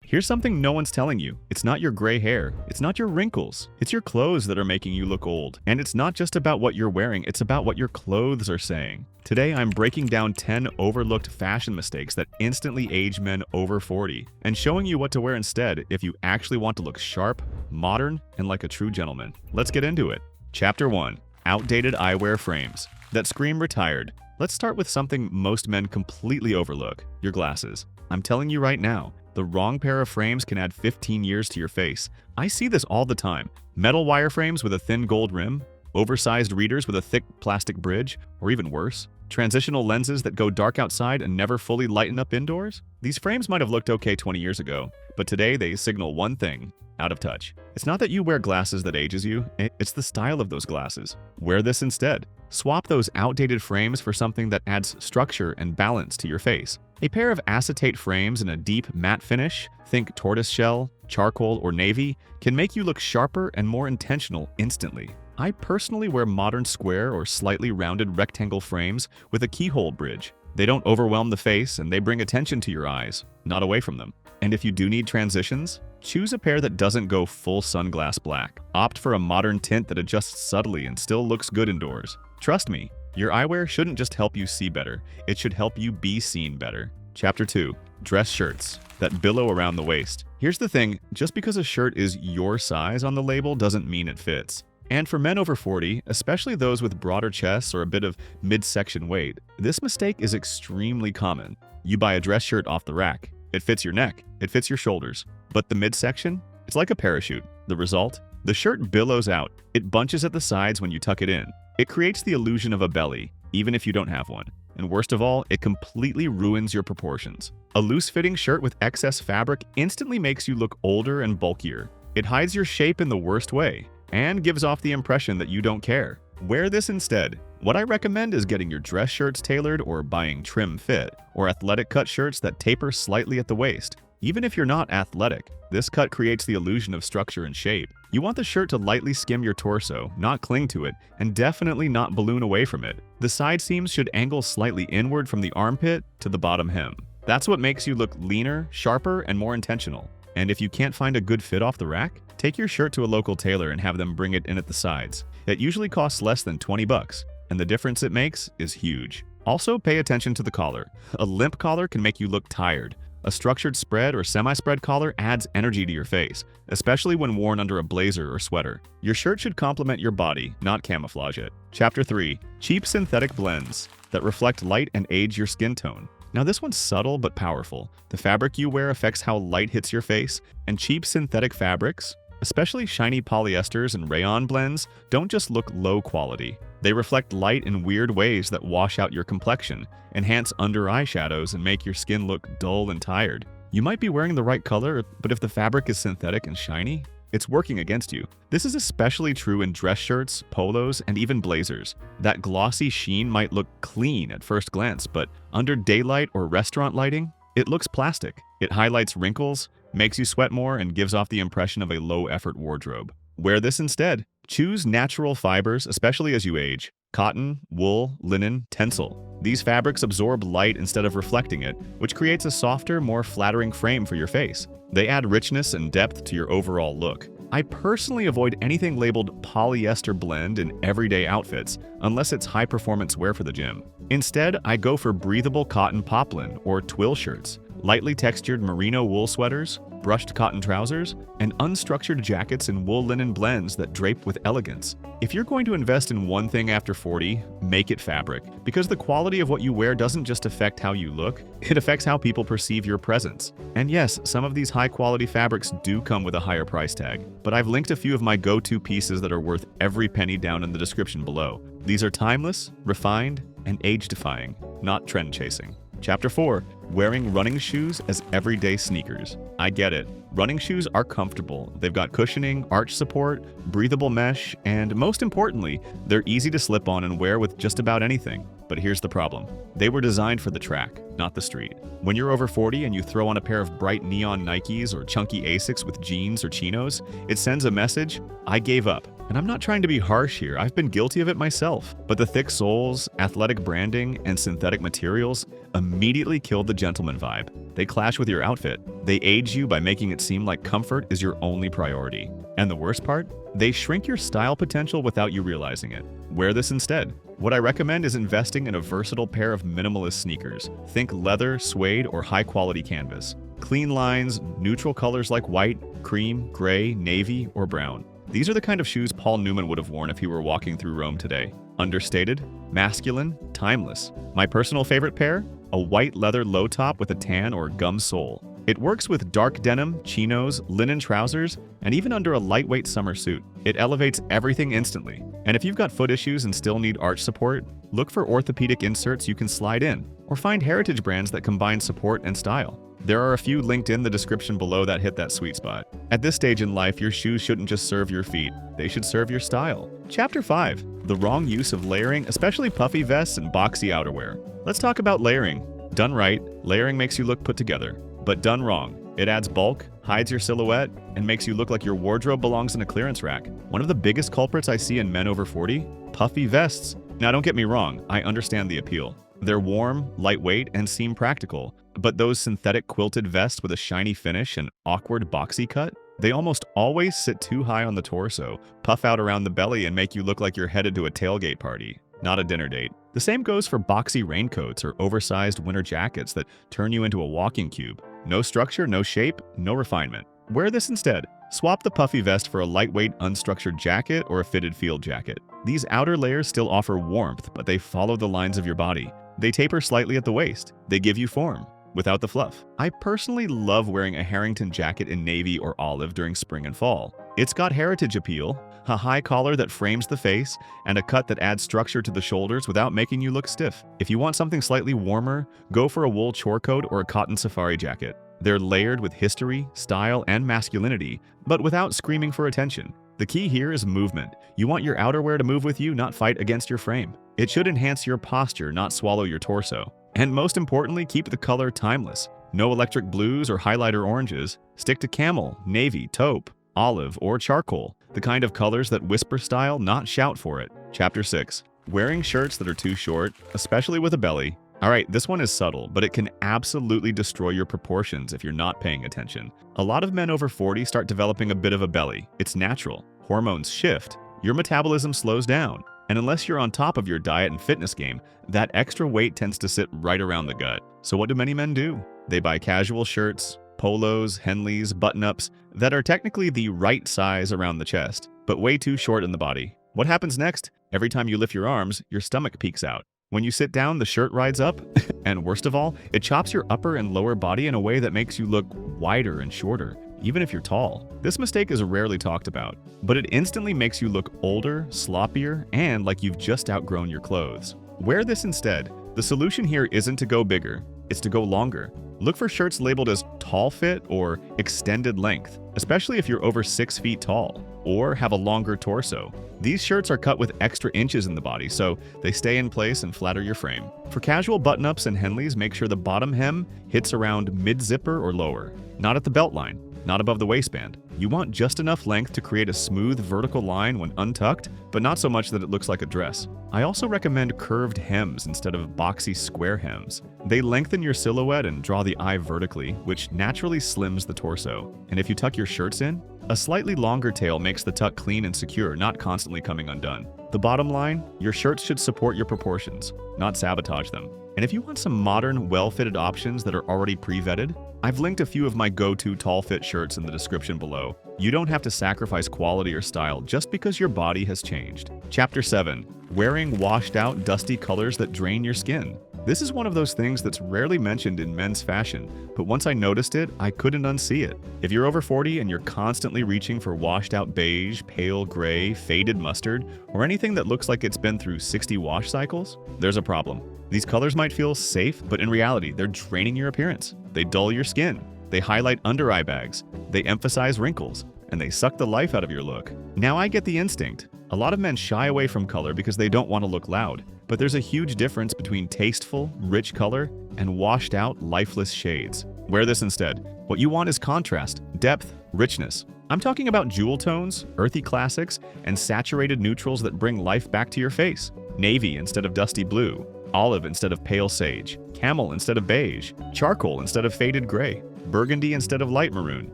Here's something no one's telling you. It's not your gray hair. It's not your wrinkles. It's your clothes that are making you look old. And it's not just about what you're wearing, it's about what your clothes are saying. Today, I'm breaking down 10 overlooked fashion mistakes that instantly age men over 40, and showing you what to wear instead if you actually want to look sharp, modern, and like a true gentleman. Let's get into it. Chapter 1. Outdated eyewear frames that scream retired. Let's start with something most men completely overlook: your glasses. I'm telling you right now, the wrong pair of frames can add 15 years to your face. I see this all the time. Metal wire frames with a thin gold rim, oversized readers with a thick plastic bridge, or even worse, transitional lenses that go dark outside and never fully lighten up indoors. These frames might have looked okay 20 years ago, but today they signal one thing: out of touch. It's not that you wear glasses that ages you, it's the style of those glasses. Wear this instead. Swap those outdated frames for something that adds structure and balance to your face. A pair of acetate frames in a deep matte finish, think tortoiseshell, charcoal, or navy, can make you look sharper and more intentional instantly. I personally wear modern square or slightly rounded rectangle frames with a keyhole bridge. They don't overwhelm the face and they bring attention to your eyes, not away from them. And if you do need transitions, choose a pair that doesn't go full sunglass black. Opt for a modern tint that adjusts subtly and still looks good indoors. Trust me, your eyewear shouldn't just help you see better, it should help you be seen better. Chapter 2. Dress shirts that billow around the waist. Here's the thing, just because a shirt is your size on the label doesn't mean it fits. And for men over 40, especially those with broader chests or a bit of midsection weight, this mistake is extremely common. You buy a dress shirt off the rack. It fits your neck, it fits your shoulders. But the midsection? It's like a parachute. The result? The shirt billows out. It bunches at the sides when you tuck it in. It creates the illusion of a belly, even if you don't have one. And worst of all, it completely ruins your proportions. A loose-fitting shirt with excess fabric instantly makes you look older and bulkier. It hides your shape in the worst way, and gives off the impression that you don't care. Wear this instead. What I recommend is getting your dress shirts tailored or buying trim fit, or athletic cut shirts that taper slightly at the waist. Even if you're not athletic, this cut creates the illusion of structure and shape. You want the shirt to lightly skim your torso, not cling to it, and definitely not balloon away from it. The side seams should angle slightly inward from the armpit to the bottom hem. That's what makes you look leaner, sharper, and more intentional. And if you can't find a good fit off the rack, take your shirt to a local tailor and have them bring it in at the sides. It usually costs less than 20 bucks, and the difference it makes is huge. Also, pay attention to the collar. A limp collar can make you look tired. A structured spread or semi-spread collar adds energy to your face, especially when worn under a blazer or sweater. Your shirt should complement your body, not camouflage it. Chapter 3. Cheap synthetic blends that reflect light and age your skin tone. Now this one's subtle but powerful. The fabric you wear affects how light hits your face, and cheap synthetic fabrics, especially shiny polyesters and rayon blends, don't just look low quality. They reflect light in weird ways that wash out your complexion, enhance under eye shadows, and make your skin look dull and tired. You might be wearing the right color, but if the fabric is synthetic and shiny, it's working against you. This is especially true in dress shirts, polos, and even blazers. That glossy sheen might look clean at first glance, but under daylight or restaurant lighting, it looks plastic. It highlights wrinkles, makes you sweat more, and gives off the impression of a low-effort wardrobe. Wear this instead. Choose natural fibers, especially as you age. Cotton, wool, linen, tencel. These fabrics absorb light instead of reflecting it, which creates a softer, more flattering frame for your face. They add richness and depth to your overall look. I personally avoid anything labeled polyester blend in everyday outfits, unless it's high-performance wear for the gym. Instead, I go for breathable cotton poplin or twill shirts, lightly textured merino wool sweaters, brushed cotton trousers, and unstructured jackets in wool linen blends that drape with elegance. If you're going to invest in one thing after 40, make it fabric, because the quality of what you wear doesn't just affect how you look, it affects how people perceive your presence. And yes, some of these high-quality fabrics do come with a higher price tag, but I've linked a few of my go-to pieces that are worth every penny down in the description below. These are timeless, refined, and age-defying, not trend-chasing. Chapter 4. Wearing running shoes as everyday sneakers. I get it. Running shoes are comfortable. They've got cushioning, arch support, breathable mesh, and most importantly, they're easy to slip on and wear with just about anything. But here's the problem. They were designed for the track, not the street. When you're over 40 and you throw on a pair of bright neon Nikes or chunky Asics with jeans or chinos, it sends a message: I gave up. And I'm not trying to be harsh here, I've been guilty of it myself. But the thick soles, athletic branding, and synthetic materials immediately killed the gentleman vibe. They clash with your outfit. They age you by making it seem like comfort is your only priority. And the worst part? They shrink your style potential without you realizing it. Wear this instead. What I recommend is investing in a versatile pair of minimalist sneakers. Think leather, suede, or high-quality canvas. Clean lines, neutral colors like white, cream, gray, navy, or brown. These are the kind of shoes Paul Newman would have worn if he were walking through Rome today. Understated, masculine, timeless. My personal favorite pair? A white leather low top with a tan or gum sole. It works with dark denim, chinos, linen trousers, and even under a lightweight summer suit. It elevates everything instantly. And if you've got foot issues and still need arch support, look for orthopedic inserts you can slide in, or find heritage brands that combine support and style. There are a few linked in the description below that hit that sweet spot. At this stage in life, your shoes shouldn't just serve your feet, they should serve your style. Chapter 5. The wrong use of layering, especially puffy vests and boxy outerwear. Let's talk about layering. Done right, layering makes you look put together. But done wrong, it adds bulk, hides your silhouette, and makes you look like your wardrobe belongs in a clearance rack. One of the biggest culprits I see in men over 40? Puffy vests. Now don't get me wrong, I understand the appeal. They're warm, lightweight, and seem practical. But those synthetic quilted vests with a shiny finish and awkward boxy cut? They almost always sit too high on the torso, puff out around the belly, and make you look like you're headed to a tailgate party, not a dinner date. The same goes for boxy raincoats or oversized winter jackets that turn you into a walking cube. No structure, no shape, no refinement. Wear this instead. Swap the puffy vest for a lightweight, unstructured jacket or a fitted field jacket. These outer layers still offer warmth, but they follow the lines of your body. They taper slightly at the waist. They give you form, without the fluff. I personally love wearing a Harrington jacket in navy or olive during spring and fall. It's got heritage appeal, a high collar that frames the face, and a cut that adds structure to the shoulders without making you look stiff. If you want something slightly warmer, go for a wool chore coat or a cotton safari jacket. They're layered with history, style, and masculinity, but without screaming for attention. The key here is movement. You want your outerwear to move with you, not fight against your frame. It should enhance your posture, not swallow your torso. And most importantly, keep the color timeless. No electric blues or highlighter oranges. Stick to camel, navy, taupe, olive, or charcoal. The kind of colors that whisper style, not shout for it. Chapter 6. Wearing shirts that are too short, especially with a belly. Alright, this one is subtle, but it can absolutely destroy your proportions if you're not paying attention. A lot of men over 40 start developing a bit of a belly. It's natural. Hormones shift. Your metabolism slows down. And unless you're on top of your diet and fitness game, that extra weight tends to sit right around the gut. So what do many men do? They buy casual shirts, polos, Henleys, button-ups that are technically the right size around the chest, but way too short in the body. What happens next? Every time you lift your arms, your stomach peeks out. When you sit down, the shirt rides up, and worst of all, it chops your upper and lower body in a way that makes you look wider and shorter, even if you're tall. This mistake is rarely talked about, but it instantly makes you look older, sloppier, and like you've just outgrown your clothes. Wear this instead. The solution here isn't to go bigger, it's to go longer. Look for shirts labeled as tall fit or extended length, especially if you're over 6 feet tall or have a longer torso. These shirts are cut with extra inches in the body, so they stay in place and flatter your frame. For casual button-ups and Henleys, make sure the bottom hem hits around mid-zipper or lower, not at the belt line, not above the waistband. You want just enough length to create a smooth vertical line when untucked, but not so much that it looks like a dress. I also recommend curved hems instead of boxy square hems. They lengthen your silhouette and draw the eye vertically, which naturally slims the torso. And if you tuck your shirts in, a slightly longer tail makes the tuck clean and secure, not constantly coming undone. The bottom line, your shirts should support your proportions, not sabotage them. And if you want some modern, well-fitted options that are already pre-vetted, I've linked a few of my go-to tall-fit shirts in the description below. You don't have to sacrifice quality or style just because your body has changed. Chapter 7. Wearing washed-out, dusty colors that drain your skin. This is one of those things that's rarely mentioned in men's fashion, but once I noticed it, I couldn't unsee it. If you're over 40 and you're constantly reaching for washed-out beige, pale gray, faded mustard, or anything that looks like it's been through 60 wash cycles, there's a problem. These colors might feel safe, but in reality, they're draining your appearance. They dull your skin. They highlight under-eye bags. They emphasize wrinkles. And they suck the life out of your look. Now I get the instinct. A lot of men shy away from color because they don't want to look loud. But there's a huge difference between tasteful, rich color and washed-out, lifeless shades. Wear this instead. What you want is contrast, depth, richness. I'm talking about jewel tones, earthy classics, and saturated neutrals that bring life back to your face. Navy instead of dusty blue. olive instead of pale sage, camel instead of beige, charcoal instead of faded gray, burgundy instead of light maroon.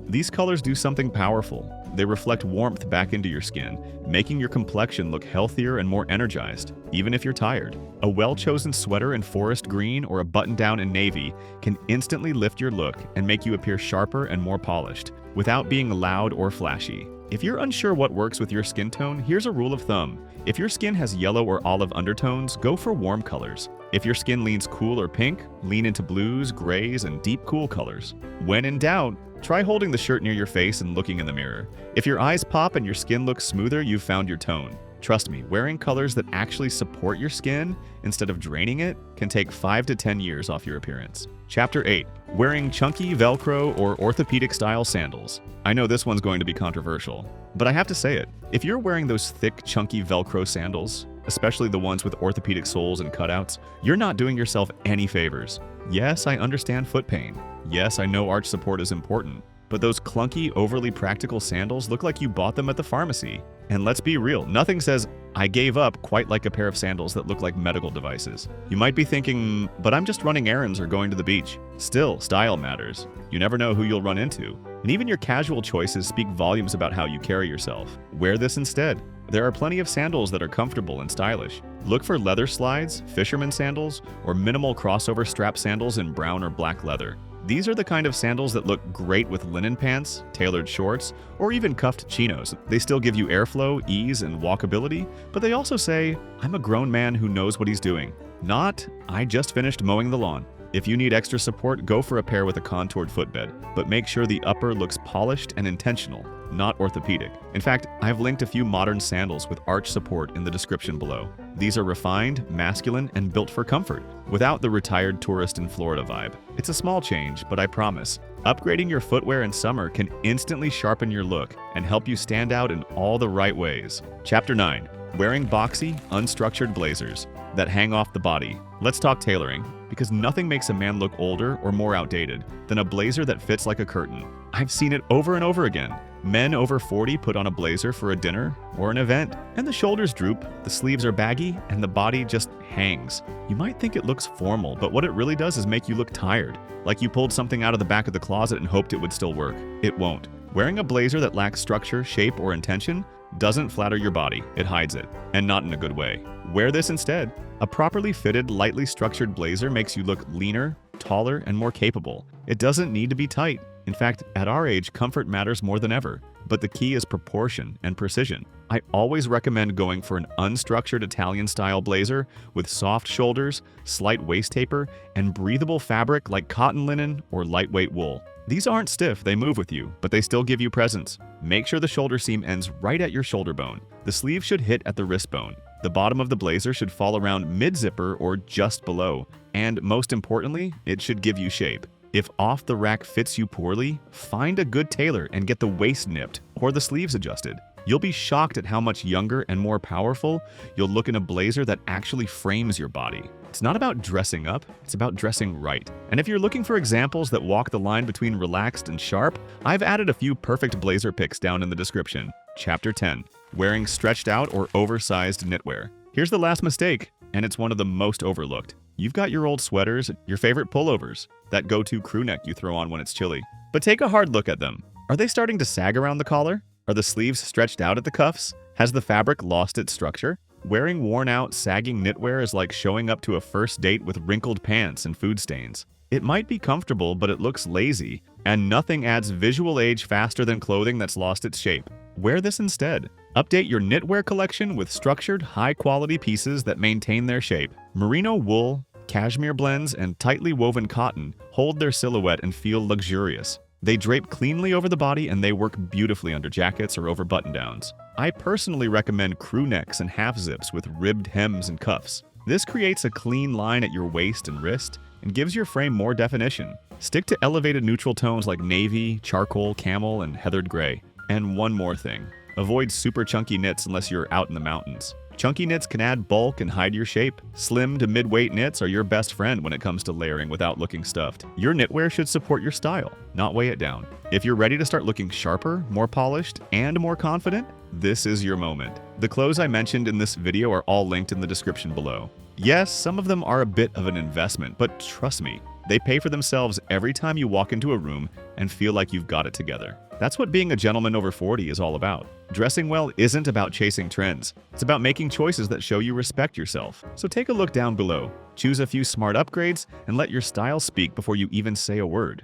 These colors do something powerful. They reflect warmth back into your skin, making your complexion look healthier and more energized, even if you're tired. A well-chosen sweater in forest green or a button-down in navy can instantly lift your look and make you appear sharper and more polished, without being loud or flashy. If you're unsure what works with your skin tone, here's a rule of thumb. If your skin has yellow or olive undertones, go for warm colors. If your skin leans cool or pink, lean into blues, grays, and deep cool colors. When in doubt, try holding the shirt near your face and looking in the mirror. If your eyes pop and your skin looks smoother, you've found your tone. Trust me, wearing colors that actually support your skin instead of draining it can take 5 to 10 years off your appearance. Chapter 8. Wearing chunky Velcro or orthopedic-style sandals. I know this one's going to be controversial, but I have to say it. If you're wearing those thick, chunky Velcro sandals, especially the ones with orthopedic soles and cutouts, you're not doing yourself any favors. Yes, I understand foot pain. Yes, I know arch support is important. But those clunky, overly practical sandals look like you bought them at the pharmacy. And let's be real, nothing says, I gave up quite like a pair of sandals that look like medical devices. You might be thinking, but I'm just running errands or going to the beach. Still, style matters. You never know who you'll run into. And even your casual choices speak volumes about how you carry yourself. Wear this instead. There are plenty of sandals that are comfortable and stylish. Look for leather slides, fisherman sandals, or minimal crossover strap sandals in brown or black leather. These are the kind of sandals that look great with linen pants, tailored shorts, or even cuffed chinos. They still give you airflow, ease, and walkability, but they also say, I'm a grown man who knows what he's doing. Not, I just finished mowing the lawn. If you need extra support, go for a pair with a contoured footbed, but make sure the upper looks polished and intentional, not orthopedic. In fact, I've linked a few modern sandals with arch support in the description below. These are refined, masculine, and built for comfort, without the retired tourist in Florida vibe. It's a small change, but I promise, upgrading your footwear in summer can instantly sharpen your look and help you stand out in all the right ways. Chapter 9. Wearing boxy, unstructured blazers that hang off the body. Let's talk tailoring, because nothing makes a man look older or more outdated than a blazer that fits like a curtain. I've seen it over and over again. Men over 40 put on a blazer for a dinner or an event, and the shoulders droop, the sleeves are baggy, and the body just hangs. You might think it looks formal, but what it really does is make you look tired, like you pulled something out of the back of the closet and hoped it would still work. It won't. Wearing a blazer that lacks structure, shape, or intention doesn't flatter your body, it hides it, and not in a good way. Wear this instead. A properly fitted, lightly structured blazer makes you look leaner, taller, and more capable. It doesn't need to be tight. In fact, at our age, comfort matters more than ever. But the key is proportion and precision. I always recommend going for an unstructured Italian-style blazer with soft shoulders, slight waist taper, and breathable fabric like cotton linen or lightweight wool. These aren't stiff, they move with you, but they still give you presence. Make sure the shoulder seam ends right at your shoulder bone. The sleeve should hit at the wrist bone. The bottom of the blazer should fall around mid-zipper or just below. And most importantly, it should give you shape. If off-the-rack fits you poorly, find a good tailor and get the waist nipped or the sleeves adjusted. You'll be shocked at how much younger and more powerful you'll look in a blazer that actually frames your body. It's not about dressing up, it's about dressing right. And if you're looking for examples that walk the line between relaxed and sharp, I've added a few perfect blazer pics down in the description. Chapter 10. Wearing stretched out or oversized knitwear. Here's the last mistake, and it's one of the most overlooked. You've got your old sweaters, your favorite pullovers, that go-to crew neck you throw on when it's chilly. But take a hard look at them. Are they starting to sag around the collar? Are the sleeves stretched out at the cuffs? Has the fabric lost its structure? Wearing worn-out, sagging knitwear is like showing up to a first date with wrinkled pants and food stains. It might be comfortable, but it looks lazy, and nothing adds visual age faster than clothing that's lost its shape. Wear this instead. Update your knitwear collection with structured, high-quality pieces that maintain their shape. Merino wool, cashmere blends, and tightly woven cotton hold their silhouette and feel luxurious. They drape cleanly over the body and they work beautifully under jackets or over button-downs. I personally recommend crew necks and half zips with ribbed hems and cuffs. This creates a clean line at your waist and wrist and gives your frame more definition. Stick to elevated neutral tones like navy, charcoal, camel, and heathered gray. And one more thing. Avoid super chunky knits unless you're out in the mountains. Chunky knits can add bulk and hide your shape. Slim to mid-weight knits are your best friend when it comes to layering without looking stuffed. Your knitwear should support your style, not weigh it down. If you're ready to start looking sharper, more polished, and more confident, this is your moment. The clothes I mentioned in this video are all linked in the description below. Yes, some of them are a bit of an investment, but trust me, they pay for themselves every time you walk into a room and feel like you've got it together. That's what being a gentleman over 40 is all about. Dressing well isn't about chasing trends. It's about making choices that show you respect yourself. So take a look down below, choose a few smart upgrades, and let your style speak before you even say a word.